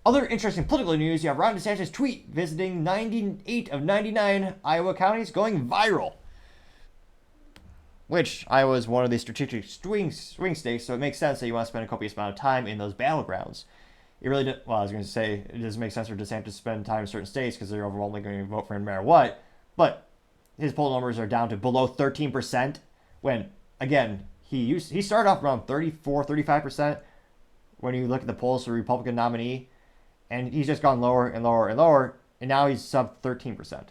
Other interesting political news, you have Ron DeSantis' tweet visiting 98 of 99 Iowa counties going viral. Which Iowa is one of the strategic swing states, so it makes sense that you want to spend a copious amount of time in those battlegrounds. It really, well, I was going to say, it doesn't make sense for DeSantis to spend time in certain states because they're overwhelmingly going to vote for him no matter what. But his poll numbers are down to below 13% when, again, he started off around 34, 35% when you look at the polls for the Republican nominee. And he's just gone lower and lower and lower, and now he's sub 13%.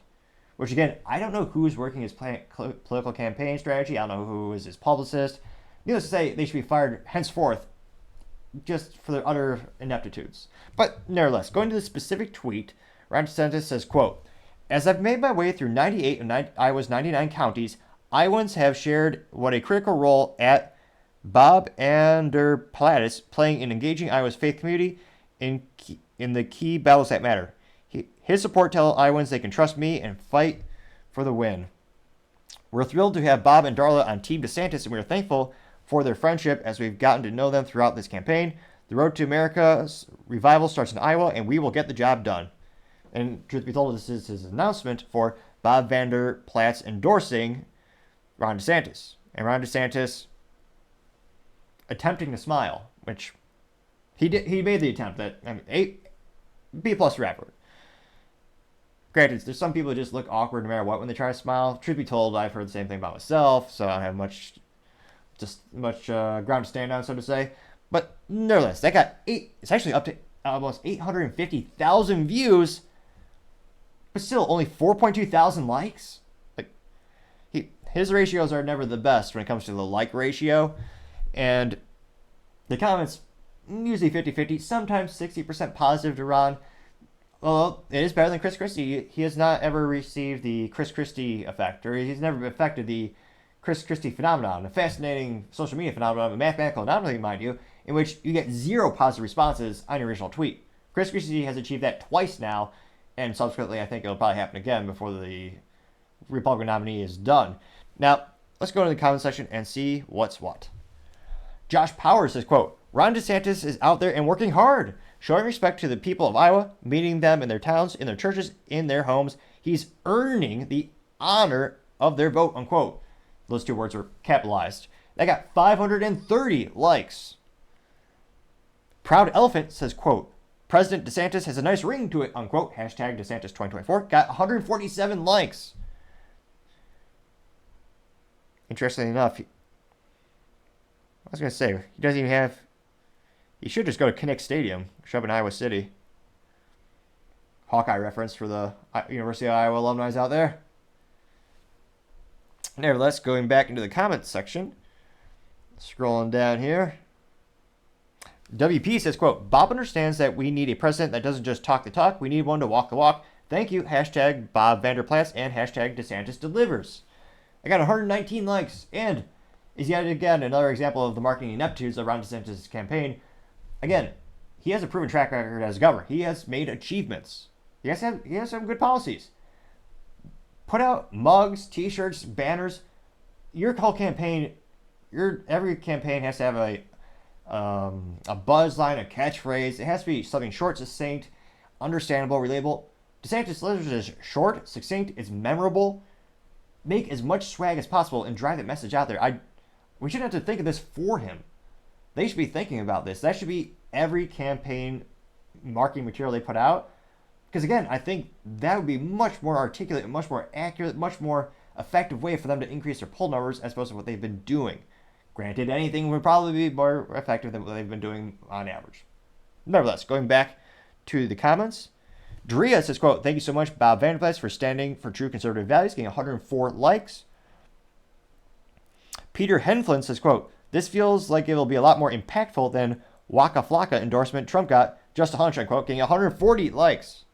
Which, again, I don't know who's working his political campaign strategy. I don't know who is his publicist. Needless to say, they should be fired henceforth just for their utter ineptitudes. But nevertheless, going to the specific tweet, Ron DeSantis says, quote, "As I've made my way through 98 of Iowa's 99 counties, Iowans have shared what a critical role at Bab Vander Plaats playing in engaging Iowa's faith community in the key battles that matter. His support tells Iowans they can trust me and fight for the win. We're thrilled to have Bob and Darla on Team DeSantis, and we are thankful for their friendship as we've gotten to know them throughout this campaign. The road to America's revival starts in Iowa, and we will get the job done." And truth be told, this is his announcement for Bob Vander Plaats endorsing Ron DeSantis. And Ron DeSantis attempting to smile, which he made the attempt. That, I mean, B+ for effort. Granted, there's some people who just look awkward no matter what when they try to smile. Truth be told, I've heard the same thing about myself, so I don't have much ground to stand on, so to say. But nevertheless, that got it's actually up to almost 850,000 views, but still only 4.2 thousand likes. Like, his ratios are never the best when it comes to the like ratio, and the comments usually 50-50, sometimes 60% positive to Ron. Well, it is better than Chris Christie. He has not ever received the Chris Christie effect, or he's never affected the Chris Christie phenomenon, a fascinating social media phenomenon, a mathematical anomaly, mind you, in which you get 0 positive responses on your original tweet. Chris Christie has achieved that twice now, and subsequently I think it'll probably happen again before the Republican nominee is done. Now, let's go to the comment section and see what's what. Josh Powers says, quote, "Ron DeSantis is out there and working hard, showing respect to the people of Iowa, meeting them in their towns, in their churches, in their homes. He's earning the honor of their vote," unquote. Those 2 words were capitalized. That got 530 likes. Proud Elephant says, quote, "President DeSantis has a nice ring to it," unquote. Hashtag DeSantis 2024. Got 147 likes. Interestingly enough, I was going to say, he doesn't even have... He should just go to Kinnick Stadium, show up in Iowa City. Hawkeye reference for the University of Iowa alumni out there. Nevertheless, going back into the comments section, scrolling down here. WP says, quote, "Bob understands that we need a president that doesn't just talk the talk. We need one to walk the walk. Thank you. Hashtag Bob Vander Plaats and hashtag DeSantis delivers." I got 119 likes, and is yet again another example of the marketing ineptitudes around DeSantis' campaign. Again, he has a proven track record as a governor. He has made achievements. He has some good policies. Put out mugs, T-shirts, banners. Your whole campaign, every campaign has to have a buzz line, a catchphrase. It has to be something short, succinct, understandable, relatable. DeSantis' letters is short, succinct, it's memorable. Make as much swag as possible and drive that message out there. We shouldn't have to think of this for him. They should be thinking about this. That should be every campaign marketing material they put out. Because again, I think that would be much more articulate, much more accurate, much more effective way for them to increase their poll numbers as opposed to what they've been doing. Granted, anything would probably be more effective than what they've been doing on average. Nevertheless, going back to the comments, Drea says, quote, "Thank you so much, Bob Vander Plaats, for standing for true conservative values," getting 104 likes. Peter Henflin says, quote, "This feels like it'll be a lot more impactful than Waka Flocka endorsement Trump got, just a hunch," unquote, getting 140 likes.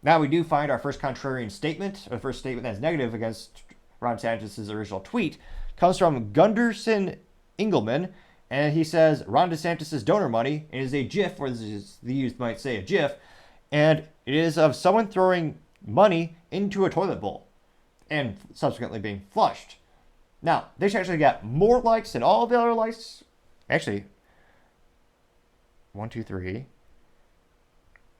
Now we do find our first contrarian statement, or the first statement that's negative against Ron DeSantis' original tweet, comes from Gunderson Engelman, and he says, "Ron DeSantis' donor money is a GIF," or the youth might say a GIF, and it is of someone throwing money into a toilet bowl and subsequently being flushed. Now, they actually got more likes than all the other likes. Actually, 1, 2, 3,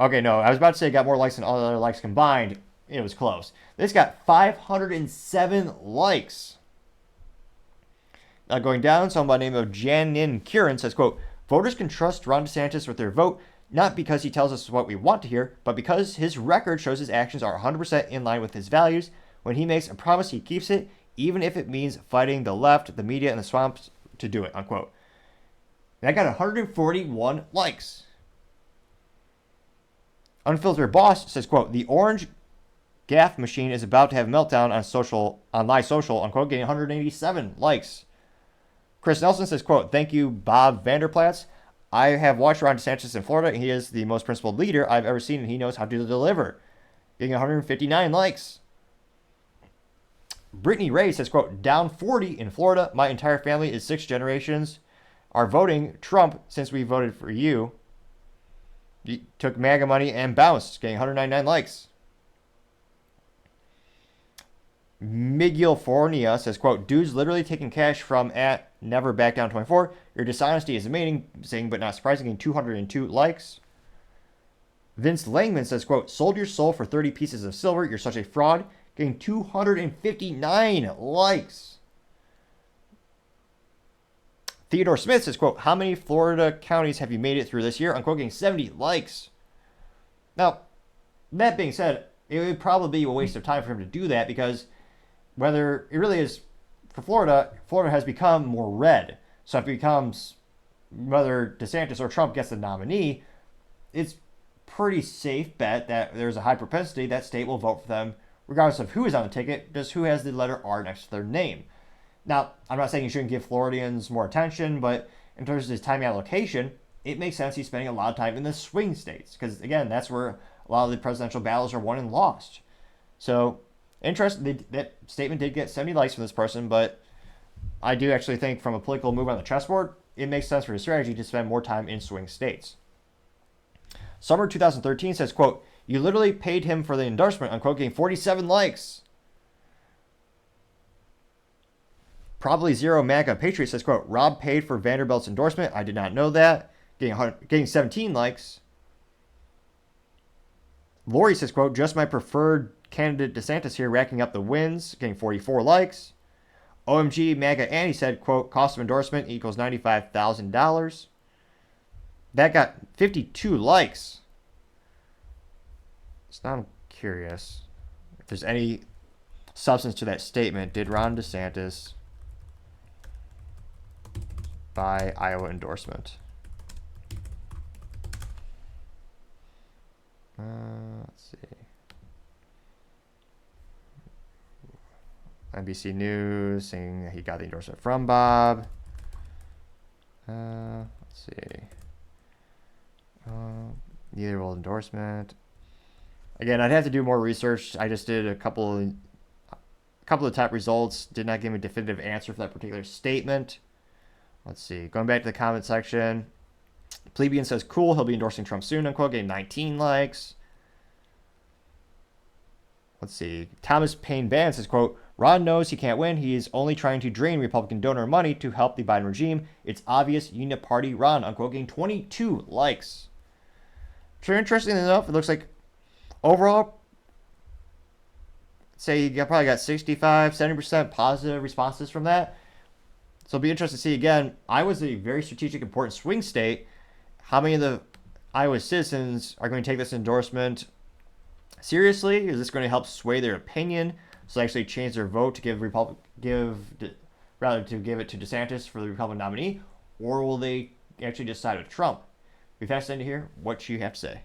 Okay, no, I was about to say it got more likes than all the other likes combined. It was close. This got 507 likes. Now going down, someone by the name of Janin Kieran says, quote, voters can trust Ron DeSantis with their vote, not because he tells us what we want to hear, but because his record shows his actions are 100% in line with his values. When he makes a promise, he keeps it, even if it means fighting the left, the media, and the swamps to do it, unquote. That got 141 likes. Unfiltered Boss says, quote, the orange gaff machine is about to have a meltdown on live social, unquote, getting 187 likes. Chris Nelson says, quote, thank you, Bab Vander Plaats. I have watched Ron DeSantis in Florida, and he is the most principled leader I've ever seen, and he knows how to deliver. Getting 159 likes. Brittany Ray says, quote, down 40 in Florida. My entire family is 6 generations are voting Trump since we voted for you. You took MAGA money and bounced, getting 199 likes. Miguel Fornia says, quote, dude's literally taking cash from at Never Back Down 24. Your dishonesty is amazing, but not surprising, getting 202 likes. Vince Langman says, quote, sold your soul for 30 pieces of silver. You're such a fraud, getting 259 likes. Theodore Smith says, quote, how many Florida counties have you made it through this year? Unquote, getting 70 likes. Now, that being said, it would probably be a waste of time for him to do that because whether it really is for Florida has become more red. So if it becomes whether DeSantis or Trump gets the nominee, it's pretty safe bet that there's a high propensity that state will vote for them regardless of who is on the ticket, just who has the letter R next to their name. Now, I'm not saying you shouldn't give Floridians more attention, but in terms of his time allocation, it makes sense he's spending a lot of time in the swing states because, again, that's where a lot of the presidential battles are won and lost. So, interesting, that statement did get 70 likes from this person, but I do actually think from a political move on the chessboard, it makes sense for his strategy to spend more time in swing states. Summer 2013 says, quote, you literally paid him for the endorsement, unquote, getting 47 likes. Probably Zero MAGA Patriot says, quote, Rob paid for Vanderbilt's endorsement. I did not know that. Getting 17 likes. Lori says, quote, just my preferred candidate DeSantis here racking up the wins, getting 44 likes. OMG MAGA Annie said, quote, cost of endorsement equals $95,000. That got 52 likes. So now I'm curious if there's any substance to that statement. Did Ron DeSantis buy Iowa endorsement? Let's see. NBC News saying he got the endorsement from Bob. Let's see. Neither will endorsement. Again, I'd have to do more research. I just did a couple of top results. Did not give me a definitive answer for that particular statement. Let's see. Going back to the comment section. Plebeian says, cool, he'll be endorsing Trump soon, unquote, getting 19 likes. Let's see. Thomas Payne Band says, quote, Ron knows he can't win. He is only trying to drain Republican donor money to help the Biden regime. It's obvious, uniparty Ron, unquote, getting 22 likes. So interesting enough, it looks like overall, say you probably got 65, 70% positive responses from that. So it'll be interesting to see again. Iowa's a very strategic, important swing state. How many of the Iowa citizens are going to take this endorsement seriously? Is this going to help sway their opinion? So they actually change their vote to give it to DeSantis for the Republican nominee, or will they actually just side with Trump? Be fascinating to hear what you have to say.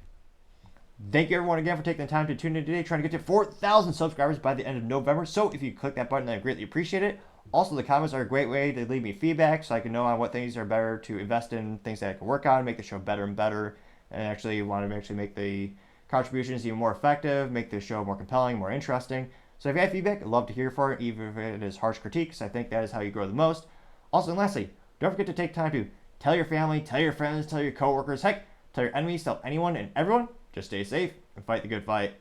Thank you everyone again for taking the time to tune in today, trying to get to 4,000 subscribers by the end of November. So if you click that button, I greatly appreciate it. Also, the comments are a great way to leave me feedback so I can know on what things are better to invest in, things that I can work on, make the show better and better, and actually want to make the contributions even more effective, make the show more compelling, more interesting. So if you have feedback, I'd love to hear for it, even if it is harsh critiques. I think that is how you grow the most. Also, and lastly, don't forget to take time to tell your family, tell your friends, tell your coworkers, heck, tell your enemies, tell anyone and everyone. Just stay safe and fight the good fight.